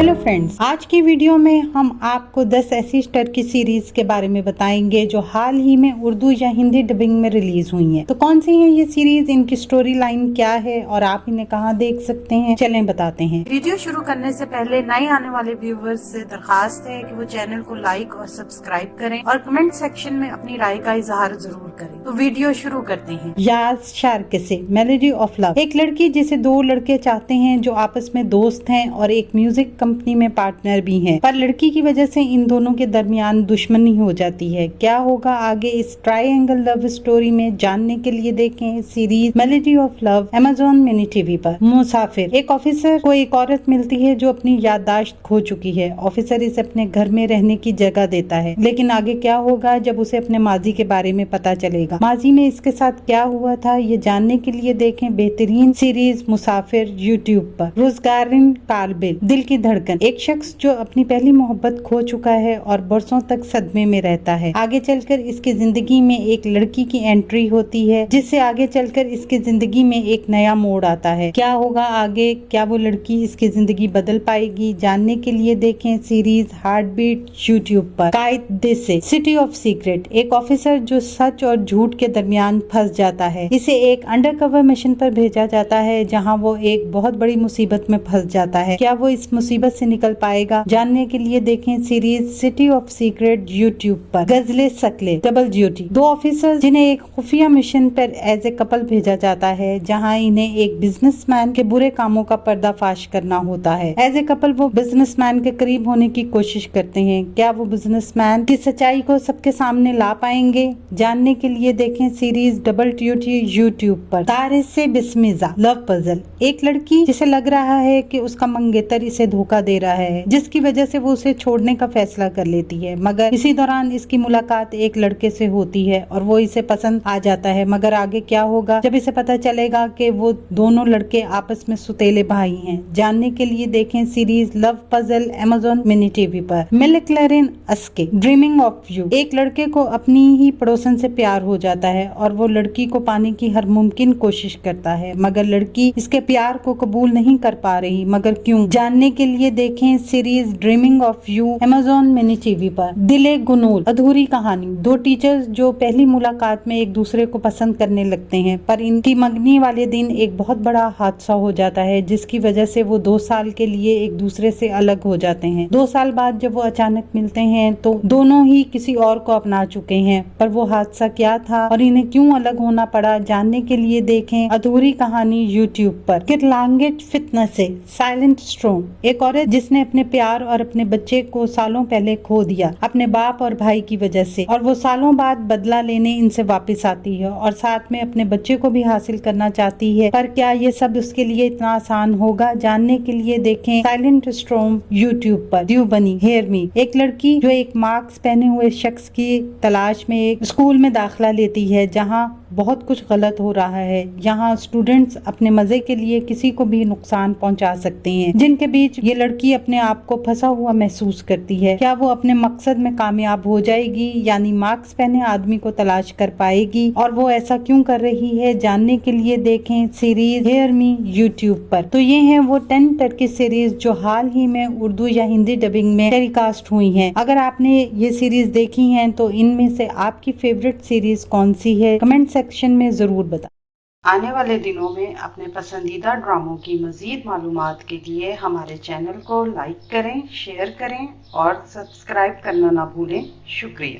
Hello friends, आज की video में हम आपको 10 ऐसी टर्की सीरीज के बारे में बताएंगे जो हाल ही में उर्दू या हिंदी डबिंग में रिलीज हुई हैं। तो कौन सी है ये सीरीज, इनकी स्टोरी लाइन क्या है और आप इन्हें कहाँ देख सकते हैं, चलें बताते हैं। वीडियो शुरू करने से पहले नए आने वाले व्यूवर्स से दरखास्त है कि वो चैनल को लाइक और सब्सक्राइब करें और कमेंट सेक्शन में अपनी राय का इजहार जरूर करें। तो वीडियो शुरू करते हैं। याज शारके से मेलोडी ऑफ लव। एक लड़की जिसे दो लड़के चाहते हैं जो आपस में दोस्त हैं और एक म्यूजिक कंपनी में पार्टनर भी हैं, पर लड़की की वजह से इन दोनों के दरमियान दुश्मनी हो जाती है। क्या होगा आगे इस ट्रायंगल लव स्टोरी में, जानने के लिए देखें series melody of love Amazon mini TV पर। मुसाफिर। एक ऑफिसर को एक औरत मिलती है जो अपनी याददाश्त खो चुकी है। ऑफिसर इसे अपने घर में रहने की जगह देता है, लेकिन आगे क्या होगा जब उसे अपने माजी के बारे में पता चलेगा। माजी में इसके साथ क्या हुआ था, ये जानने के लिए देखें बेहतरीन सीरीज मुसाफिर यूट्यूब पर। रोजगारिन कालबिल। दिल की धड़कन। एक शख्स जो अपनी पहली मोहब्बत खो चुका है और बरसों तक सदमे में रहता है। आगे चलकर इसकी जिंदगी में एक लड़की की एंट्री होती है, जिससे आगे चलकर इसकी जिंदगी में एक नया मोड़ आता है। क्या होगा आगे, क्या वो लड़की इसकी जिंदगी बदल पाएगी, जानने के लिए देखें सीरीज हार्ट बीट यूट्यूब पर। कायद दिसे सिटी ऑफ सीक्रेट। एक ऑफिसर जो सच और झूठ के दरमियान फंस जाता है, इसे एक अंडरकवर मिशन पर भेजा जाता है जहां वो एक बहुत बड़ी मुसीबत में फंस जाता है। क्या वो इस मुसीबत से निकल पाएगा, जानने के लिए देखें series city of secret YouTube पर। गजले सकले डबल ड्यूटी। दो ऑफिसर जिन्हें एक खुफिया मिशन पर एज ए कपल भेजा जाता है, जहां इन्हें एक बिजनेसमैन के बुरे कामों का पर्दाफाश करना होता है। एज ए कपल वो बिजनेसमैन के करीब होने की कोशिश करते हैं। क्या वो बिजनेसमैन की सच्चाई को सबके सामने ला पाएंगे, जानने के लिए देखें सीरीज डबल ड्यूटी यूट्यूब पर। तारे से बिस्मिजा लव पजल। एक लड़की जिसे लग रहा है कि उसका मंगेतर इसे धोखा दे रहा है, जिसकी वजह से वो उसे छोड़ने का फैसला कर लेती है, मगर इसी दौरान इसकी मुलाकात एक लड़के से होती है और वो इसे पसंद आ जाता है। मगर आगे क्या होगा जब इसे पता चलेगा कि वो दोनों लड़के आपस में सुतेले भाई हैं, जानने के लिए देखें series love puzzle Amazon mini TV पर। मिलक्लरिन अस्के ड्रीमिंग ऑफ यू। एक लड़के को अपनी ही पड़ोसन से प्यार हो जाता है और वो लड़की को पाने की हर मुमकिन कोशिश करता है, मगर लड़की इसके प्यार को कबूल नहीं कर पा रही। मगर क्यों, जानने के लिए देखें series dreaming of you Amazon mini TV पर। दिले गुनूल अधूरी कहानी। दो टीचर्स जो पहली मुलाकात में एक दूसरे को पसंद करने लगते हैं, पर इनकी मंगनी वाले दिन एक बहुत बड़ा हादसा हो जाता है, जिसकी वजह से वो 2 साल के लिए एक दूसरे से अलग हो जाते हैं। 2 साल बाद जब वो अचानक मिलते हैं तो दोनों ही किसी और को अपना चुके हैं, पर वो हादसा क्या था और इन्हें क्यों अलग होना पड़ा, जानने के लिए देखें अधूरी कहानी यूट्यूब पर। किरलांगेट फितनेस से साइलेंट स्ट्रॉम। एक औरत जिसने अपने प्यार और अपने बच्चे को सालों पहले खो दिया अपने बाप और भाई की वजह से, और वो सालों बाद बदला लेने इनसे वापस आती है और साथ में अपने बच्चे को भी हासिल करना चाहती है। पर क्या ये सब उसके लिए इतना आसान होगा, जानने के लिए देखें साइलेंट स्ट्रॉम यूट्यूब पर। ड्यू बनी हेयर मी। एक लड़की जो एक मास्क पहने हुए शख्स की तलाश में एक स्कूल में दाखिला लेती है जहाँ बहुत कुछ गलत हो रहा है। यहाँ स्टूडेंट्स अपने मजे के लिए किसी को भी नुकसान पहुंचा सकते हैं, जिनके बीच ये लड़की अपने आप को फंसा हुआ महसूस करती है। क्या वो अपने मकसद में कामयाब हो जाएगी, यानी मास्क पहने आदमी को तलाश कर पाएगी, और वो ऐसा क्यों कर रही है, जानने के लिए देखें सीरीज हेयर मी यूट्यूब पर। तो ये हैं वो 10 टर्की सीरीज जो हाल ही में उर्दू या हिंदी डबिंग में टेलीकास्ट हुई हैं। अगर आपने ये सीरीज देखी हैं तो इनमें से आपकी फेवरेट सीरीज कौन सी है, कमेंट सेक्शन में जरूर बताएं। आने वाले दिनों में अपने पसंदीदा ड्रामों की मजीद मालूमात के लिए हमारे चैनल को लाइक करें, शेयर करें और सब्सक्राइब करना ना भूलें। शुक्रिया।